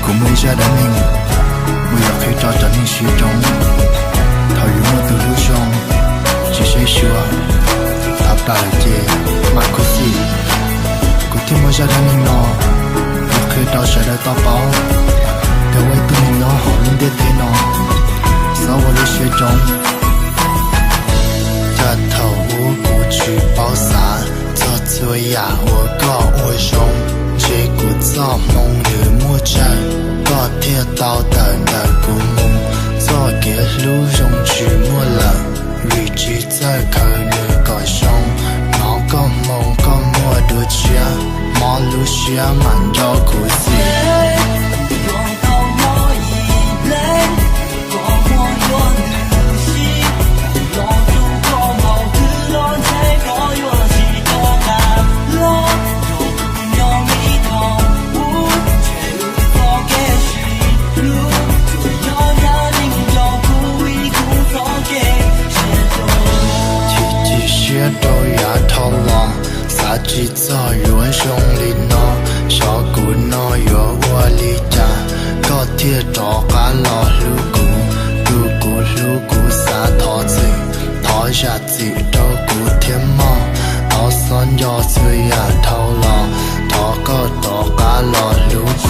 cũng mới ra đã nên bây giờ khi cho trở nên suy trong thời yêu mơ từ lưu trong chỉ sẽ sửa áp đảo chê mà có gì cũng thêm mới ra đã nên nó giờ khi cho sẽ đã to bao theo ấy tôi nên nó họ luôn biết thế nó sau vào lúc suy trong cho thầu của chỉ bao xa cho tôi ya我告我用结果造梦与莫战ก็เที่ยวเตาแต่แต่กูมุง做给路用去莫了日记在看你个胸脑个梦个莫多家马路下满着苦涩都牙头了，啥子早有兄弟呢？小姑呢有我里家，高铁找俺老路古啥桃子，桃下子都古天猫，桃山要吹牙头了，桃个找俺老路古。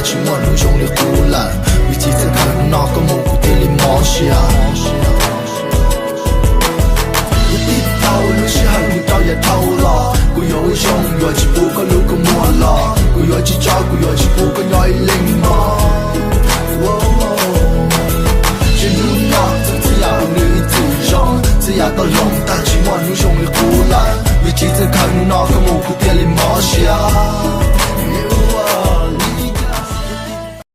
去我路上的呼兰，为几次看那个蘑菇店里冒下。一滴头路是很不到也头了，我有一种要去不个路个莫了，我要去找我要去不个要一零嘛。只路那只要你自用，只要到龙大去我路上的呼兰，为几次看那个蘑菇店里冒下。